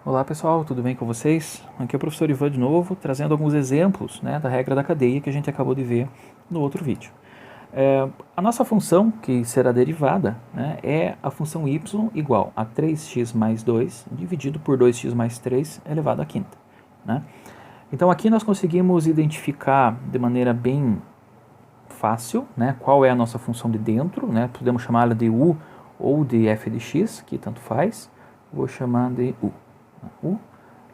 Olá pessoal, tudo bem com vocês? Aqui é o professor Ivan de novo, trazendo alguns exemplos da regra da cadeia que a gente acabou de ver no outro vídeo. A nossa função, que será derivada, é a função y igual a 3x mais 2 dividido por 2x mais 3 elevado à quinta. Então aqui nós conseguimos identificar de maneira bem fácil qual é a nossa função de dentro, podemos chamá-la de u ou de f de x, que tanto faz. Vou chamar de u. U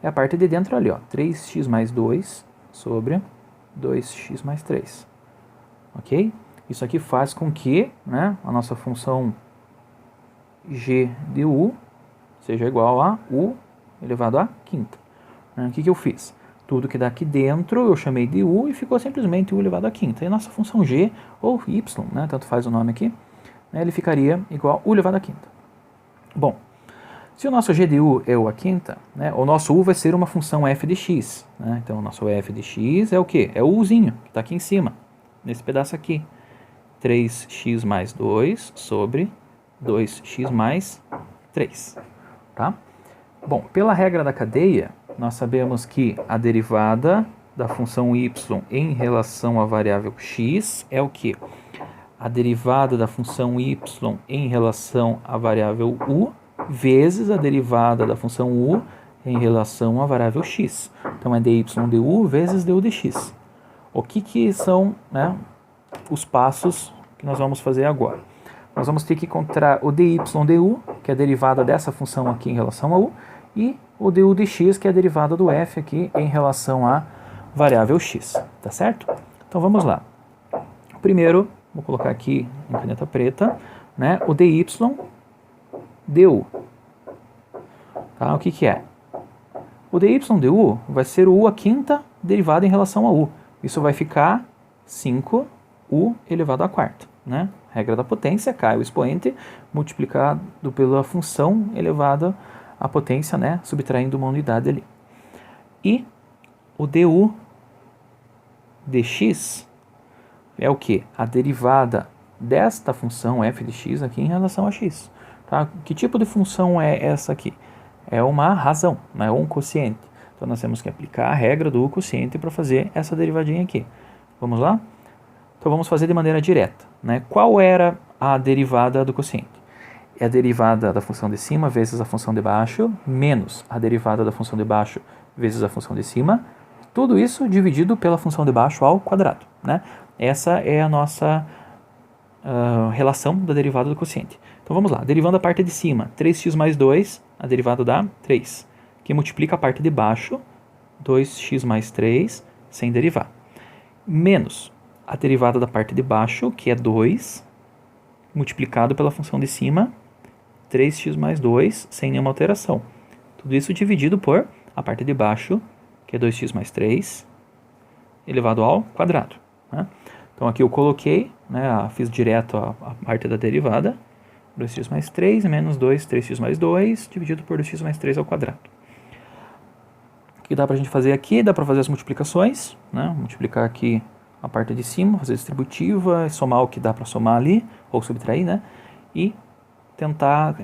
é a parte de dentro ali, ó, 3x mais 2 sobre 2x mais 3. Ok? Isso aqui faz com que a nossa função g de u seja igual a u elevado à quinta. O que eu fiz? Tudo que dá aqui dentro eu chamei de u e ficou simplesmente u elevado à quinta. E a nossa função g, ou y, tanto faz o nome aqui, ele ficaria igual a u elevado à quinta. Bom, se o nosso g de u é u à quinta, o nosso u vai ser uma função f de x. Então, o nosso f de x é o quê? É o uzinho, que está aqui em cima, nesse pedaço aqui. 3x mais 2 sobre 2x mais 3. Tá? Bom, pela regra da cadeia, nós sabemos que a derivada da função y em relação à variável x é o quê? A derivada da função y em relação à variável u vezes a derivada da função u em relação à variável x. Então, é dy du vezes du dx. O que são os passos que nós vamos fazer agora? Nós vamos ter que encontrar o dy du, que é a derivada dessa função aqui em relação a u, e o du dx, que é a derivada do f aqui em relação à variável x. Tá certo? Então, vamos lá. Primeiro, vou colocar aqui em caneta preta, o dy du. Tá? O que é? O dy du vai ser o u à quinta derivado em relação a u. Isso vai ficar 5u elevado à quarta. Regra da potência, cai o expoente multiplicado pela função elevada à potência, subtraindo uma unidade ali. E o du dx é o que? A derivada desta função f de x aqui em relação a x. Tá? Que tipo de função é essa aqui? É uma razão, ou um quociente. Então, nós temos que aplicar a regra do quociente para fazer essa derivadinha aqui. Vamos lá? Então, vamos fazer de maneira direta. Qual era a derivada do quociente? É a derivada da função de cima vezes a função de baixo, menos a derivada da função de baixo vezes a função de cima. Tudo isso dividido pela função de baixo ao quadrado. Essa é a nossa relação da derivada do quociente. Então vamos lá, derivando a parte de cima, 3x mais 2, a derivada dá 3, que multiplica a parte de baixo, 2x mais 3, sem derivar, menos a derivada da parte de baixo, que é 2, multiplicado pela função de cima, 3x mais 2, sem nenhuma alteração. Tudo isso dividido por a parte de baixo, que é 2x mais 3, elevado ao quadrado. Então aqui eu coloquei, fiz direto a parte da derivada, 2x mais 3 menos 2, 3x mais 2, dividido por 2x mais 3 ao quadrado. O que dá para a gente fazer aqui? Dá para fazer as multiplicações, multiplicar aqui a parte de cima, fazer distributiva, somar o que dá para somar ali, ou subtrair, e tentar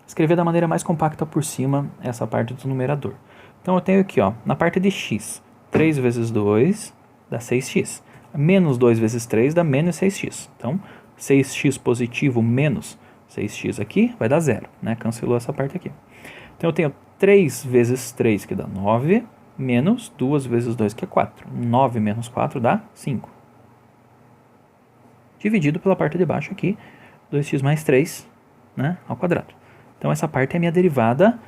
escrever da maneira mais compacta por cima essa parte do numerador. Então eu tenho aqui, na parte de x, 3 vezes 2 dá 6x. Menos 2 vezes 3 dá menos 6x. Então, 6x positivo menos 6x aqui vai dar 0. Cancelou essa parte aqui. Então, eu tenho 3 vezes 3, que dá 9, menos 2 vezes 2, que é 4. 9 menos 4 dá 5. Dividido pela parte de baixo aqui, 2x mais 3 ao quadrado. Então, essa parte é a minha derivada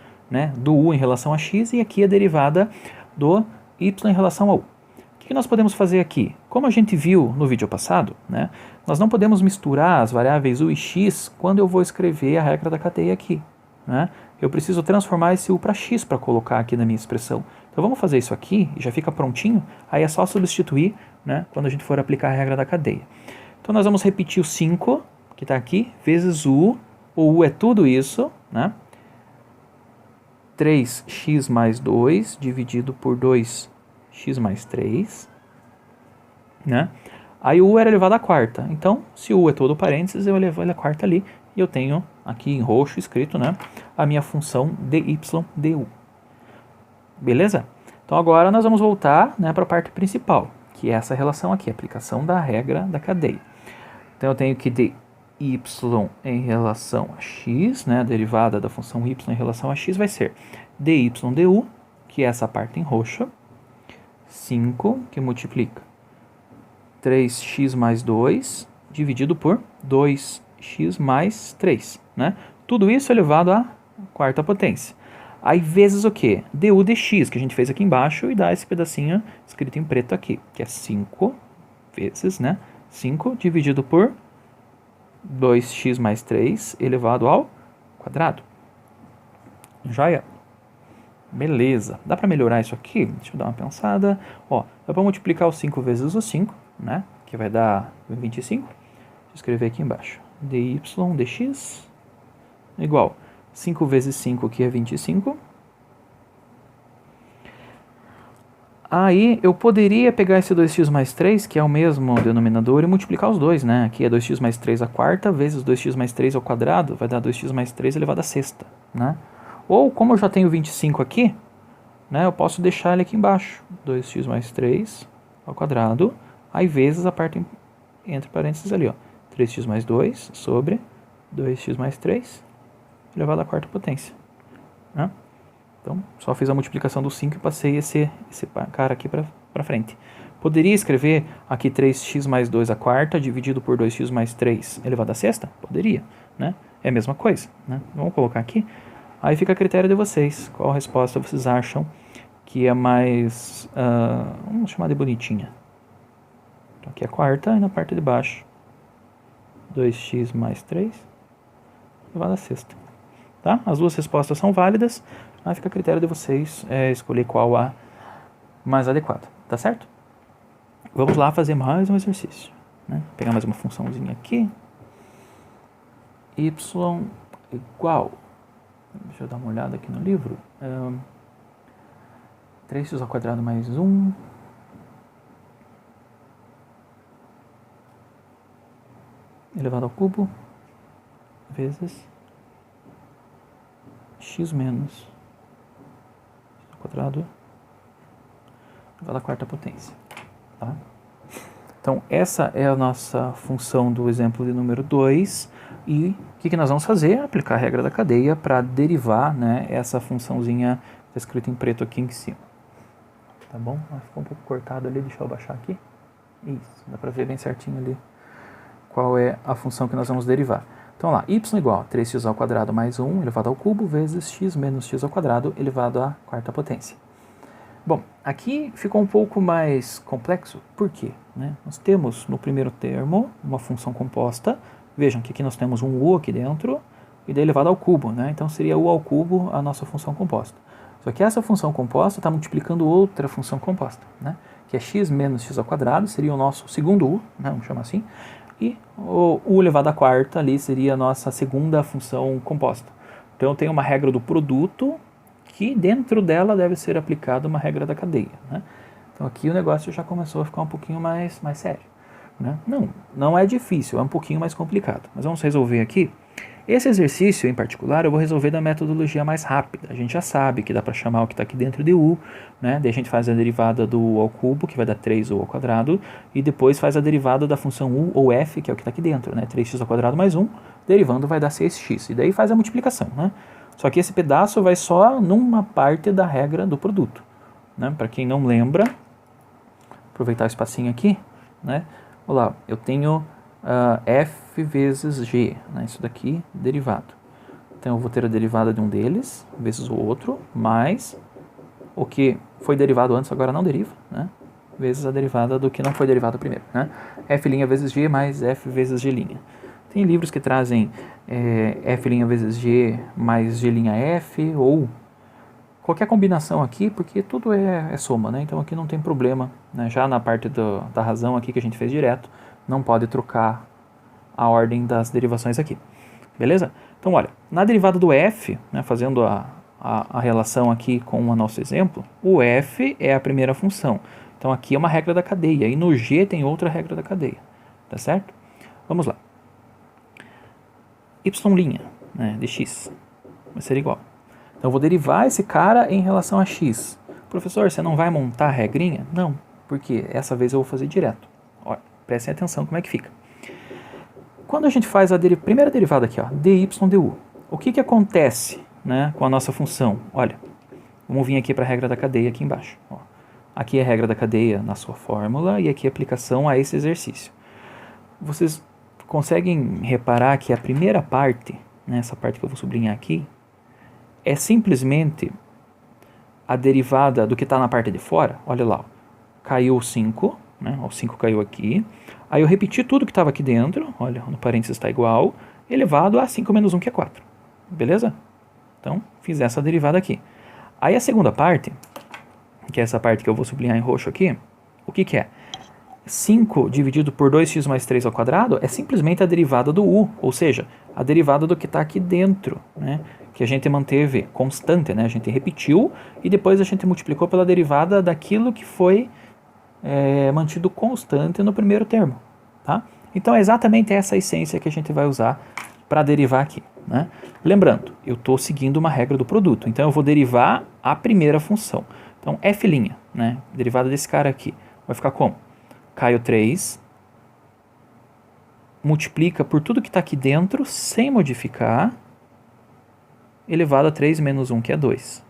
do u em relação a x, e aqui a derivada do y em relação a u. O que nós podemos fazer aqui? Como a gente viu no vídeo passado, nós não podemos misturar as variáveis u e x quando eu vou escrever a regra da cadeia aqui. Eu preciso transformar esse u para x para colocar aqui na minha expressão. Então vamos fazer isso aqui e já fica prontinho, aí é só substituir quando a gente for aplicar a regra da cadeia. Então nós vamos repetir o 5, que está aqui, vezes o u é tudo isso, 3x mais 2 dividido por 2x mais 3, Aí o u era elevado à quarta. Então, se o u é todo parênteses, eu elevo ele à quarta ali e eu tenho aqui em roxo escrito, né, a minha função dy du. Beleza? Então agora nós vamos voltar, né, para a parte principal, que é essa relação aqui, a aplicação da regra da cadeia. Então eu tenho que dy em relação a x, né, a derivada da função y em relação a x vai ser dy du, que é essa parte em roxo, 5, que multiplica 3x mais 2, dividido por 2x mais 3, né? Tudo isso elevado à quarta potência. Aí vezes o quê? Du dx, que a gente fez aqui embaixo, e dá esse pedacinho escrito em preto aqui, que é 5 vezes, né? 5 dividido por 2x mais 3 elevado ao quadrado. Joia? Beleza. Dá para melhorar isso aqui? Deixa eu dar uma pensada. Ó, dá para multiplicar o 5 vezes o 5, né? Que vai dar 25. Vou escrever aqui embaixo. dy dx igual 5 vezes 5, que é 25. Aí eu poderia pegar esse 2x mais 3, que é o mesmo denominador, e multiplicar os dois, né? Aqui é 2x mais 3 à quarta, vezes 2x mais 3 ao quadrado, vai dar 2x mais 3 elevado à sexta, né? Ou, como eu já tenho 25 aqui, né, eu posso deixar ele aqui embaixo. 2x mais 3 ao quadrado, aí vezes a parte entre parênteses ali, ó. 3x mais 2 sobre 2x mais 3 elevado à quarta potência, né? Então, só fiz a multiplicação do 5 e passei esse cara aqui para frente. Poderia escrever aqui 3x mais 2 à quarta, dividido por 2x mais 3 elevado à sexta? Poderia, né? É a mesma coisa, né? Vamos colocar aqui. Aí fica a critério de vocês. Qual resposta vocês acham que é mais... vamos chamar de bonitinha. Então, aqui é a quarta e na parte de baixo 2x mais 3 elevado à sexta. Tá? As duas respostas são válidas. Aí fica a critério de vocês escolher qual a mais adequada, tá certo? Vamos lá fazer mais um exercício, né? Pegar mais uma funçãozinha aqui. Y igual, deixa eu dar uma olhada aqui no livro, 3x ao quadrado mais 1 elevado ao cubo vezes x menos quadrado elevado à quarta potência, tá? Então essa é a nossa função do exemplo de número 2 e o que nós vamos fazer? Aplicar a regra da cadeia para derivar, né, essa funçãozinha que está escrita em preto aqui em cima, tá bom? Ficou um pouco cortado ali, deixa eu abaixar aqui, isso, dá para ver bem certinho ali qual é a função que nós vamos derivar. Então lá, y igual a 3x ao quadrado mais 1 elevado ao cubo vezes x menos x ao quadrado elevado à quarta potência. Bom, aqui ficou um pouco mais complexo, por quê? Né? Nós temos no primeiro termo uma função composta, vejam que aqui nós temos um u aqui dentro e daí elevado ao cubo, né? Então seria u ao cubo a nossa função composta. Só que essa função composta está multiplicando outra função composta, né? Que é x menos x ao quadrado, seria o nosso segundo u, né? Vamos chamar assim. E o u elevado à quarta ali seria a nossa segunda função composta. Então eu tenho uma regra do produto que dentro dela deve ser aplicada uma regra da cadeia, né? Então aqui o negócio já começou a ficar um pouquinho mais sério, né? Não é difícil, é um pouquinho mais complicado. Mas vamos resolver aqui. Esse exercício em particular eu vou resolver da metodologia mais rápida. A gente já sabe que dá para chamar o que está aqui dentro de u, né? Daí a gente faz a derivada do u ao cubo, que vai dar 3u ao quadrado, e depois faz a derivada da função u ou f, que é o que está aqui dentro, né? 3x ao quadrado mais 1, derivando vai dar 6x, e daí faz a multiplicação, né? Só que esse pedaço vai só numa parte da regra do produto, né? Para quem não lembra, aproveitar o espacinho aqui, né? Olha lá, eu tenho f vezes g, né? Isso daqui, derivado. Então eu vou ter a derivada de um deles, vezes o outro, mais o que foi derivado antes, agora não deriva, né? Vezes a derivada do que não foi derivado primeiro, né? f' vezes g mais f vezes g'. Tem livros que trazem f' vezes g mais g'(f), ou qualquer combinação aqui, porque tudo é soma, né? Então aqui não tem problema, né? Já na parte da razão aqui que a gente fez direto, não pode trocar a ordem das derivações aqui, beleza? Então olha, na derivada do f, né, fazendo a relação aqui com o nosso exemplo, o f é a primeira função. Então aqui é uma regra da cadeia, e no g tem outra regra da cadeia, tá certo? Vamos lá. Y', né, de x. Vai ser igual. Então eu vou derivar esse cara em relação a x. Professor, você não vai montar a regrinha? Não, porque essa vez eu vou fazer direto. Olha, prestem atenção como é que fica. Quando a gente faz a primeira derivada aqui, ó, dy du, o que acontece, né, com a nossa função? Olha, vamos vir aqui para a regra da cadeia aqui embaixo. Ó. Aqui é a regra da cadeia na sua fórmula e aqui é a aplicação a esse exercício. Vocês conseguem reparar que a primeira parte, né, essa parte que eu vou sublinhar aqui, é simplesmente a derivada do que está na parte de fora. Olha lá, ó. Caiu o 5, né, o 5 caiu aqui. Aí eu repeti tudo que estava aqui dentro, olha, no parênteses está igual, elevado a 5 menos 1, que é 4. Beleza? Então, fiz essa derivada aqui. Aí a segunda parte, que é essa parte que eu vou sublinhar em roxo aqui, o que é? 5 dividido por 2x mais 3 ao quadrado é simplesmente a derivada do u, ou seja, a derivada do que está aqui dentro, né? Que a gente manteve constante, né? A gente repetiu e depois a gente multiplicou pela derivada daquilo que foi mantido constante no primeiro termo. Tá? Então é exatamente essa essência que a gente vai usar para derivar aqui. Né? Lembrando, eu estou seguindo uma regra do produto, então eu vou derivar a primeira função. Então f', né? Derivada desse cara aqui, vai ficar como? Cai o 3, multiplica por tudo que está aqui dentro, sem modificar, elevado a 3 menos 1, que é 2.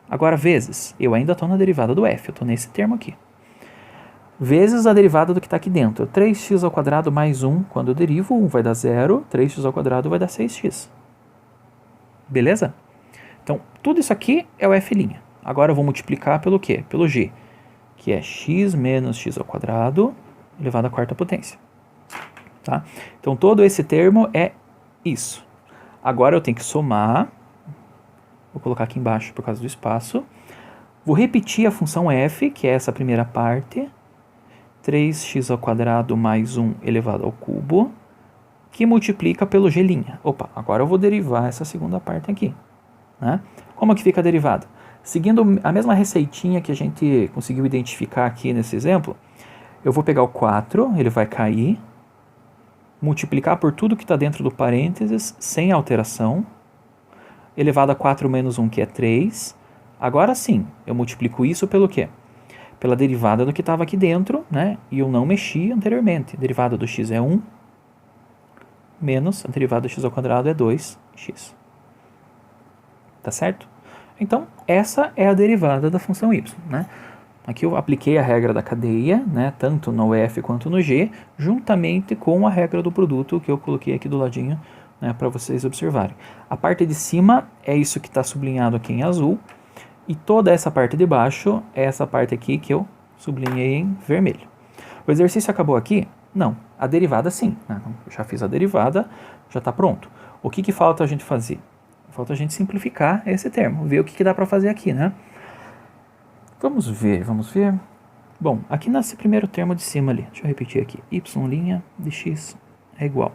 Agora, vezes, eu ainda estou na derivada do f, eu estou nesse termo aqui. Vezes a derivada do que está aqui dentro. 3x ao quadrado mais 1, quando eu derivo, 1 vai dar 0, 3x ao quadrado vai dar 6x. Beleza? Então, tudo isso aqui é o f'. Agora eu vou multiplicar pelo quê? Pelo g, que é x menos x ao quadrado elevado à quarta potência. Tá? Então, todo esse termo é isso. Agora eu tenho que somar, vou colocar aqui embaixo por causa do espaço, vou repetir a função f, que é essa primeira parte, 3x ao quadrado mais 1 elevado ao cubo, que multiplica pelo g'. Opa, agora eu vou derivar essa segunda parte aqui. Né? Como que fica a derivada? Seguindo a mesma receitinha que a gente conseguiu identificar aqui nesse exemplo, eu vou pegar o 4, ele vai cair, multiplicar por tudo que está dentro do parênteses, sem alteração, elevado a 4 menos 1, que é 3. Agora sim, eu multiplico isso pelo quê? Pela derivada do que estava aqui dentro, né? E eu não mexi anteriormente. A derivada do x é 1, menos a derivada do x ao quadrado é 2x. Tá certo? Então, essa é a derivada da função y, né? Aqui eu apliquei a regra da cadeia, né, tanto no f quanto no g, juntamente com a regra do produto que eu coloquei aqui do ladinho, né, para vocês observarem. A parte de cima é isso que está sublinhado aqui em azul, e toda essa parte de baixo é essa parte aqui que eu sublinhei em vermelho. O exercício acabou aqui? Não. A derivada sim. Né? Eu já fiz a derivada, já está pronto. O que falta a gente fazer? Falta a gente simplificar esse termo, ver o que dá para fazer aqui, né? Vamos ver. Bom, aqui nesse primeiro termo de cima ali, deixa eu repetir aqui, y' de x é igual.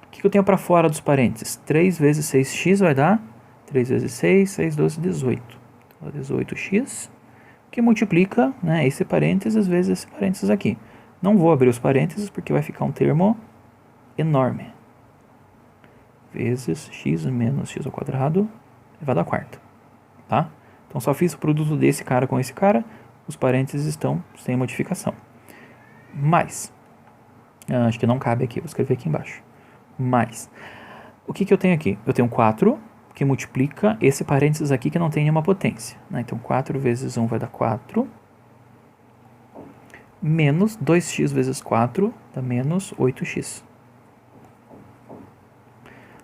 O que eu tenho para fora dos parênteses? 3 vezes 6x vai dar 3 vezes 6, 6, 12, 18. 18x, que multiplica, né, esse parênteses vezes esse parênteses aqui. Não vou abrir os parênteses porque vai ficar um termo enorme. Vezes x menos x ao quadrado elevado à quarta. Tá? Então só fiz o produto desse cara com esse cara, os parênteses estão sem modificação. Mais, acho que não cabe aqui, vou escrever aqui embaixo. Mais, o que eu tenho aqui? Eu tenho 4, que multiplica esse parênteses aqui que não tem nenhuma potência. Né? Então 4 vezes 1 vai dar 4, menos 2x vezes 4 dá menos 8x.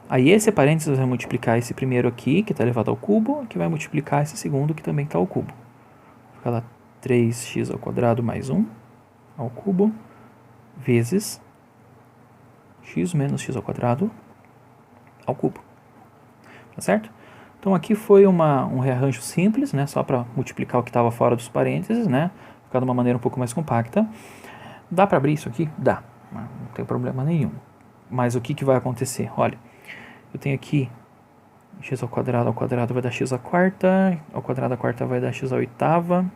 Aí esse parênteses vai multiplicar esse primeiro aqui, que está elevado ao cubo, que vai multiplicar esse segundo, que também está ao cubo. Fica lá 3x ao quadrado mais 1 ao cubo, vezes x menos x ao quadrado ao cubo. Tá certo? Então aqui foi um rearranjo simples, né, só para multiplicar o que estava fora dos parênteses, né, ficar de uma maneira um pouco mais compacta. Dá para abrir isso aqui? Dá, não tem problema nenhum. Mas o que vai acontecer? Olha, eu tenho aqui x ao quadrado vai dar x à quarta, ao quadrado à quarta vai dar x à oitava.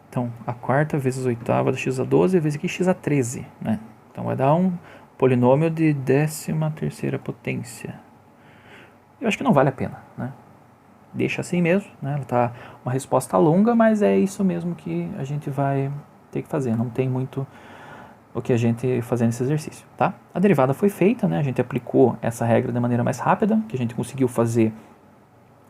Então, a quarta vezes a oitava dá x a 12, vezes aqui x a 13, né? Então vai dar um polinômio de 13ª potência. eu acho que não vale a pena, né? Deixa assim mesmo, né? Ela tá uma resposta longa, mas é isso mesmo que a gente vai ter que fazer, não tem muito o que a gente fazer nesse exercício, tá? A derivada foi feita, né? A gente aplicou essa regra de maneira mais rápida, que a gente conseguiu fazer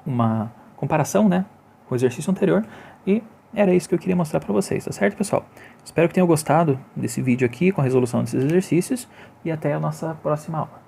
uma comparação, né, com o exercício anterior, e era isso que eu queria mostrar para vocês, tá certo, pessoal? Espero que tenham gostado desse vídeo aqui com a resolução desses exercícios e até a nossa próxima aula.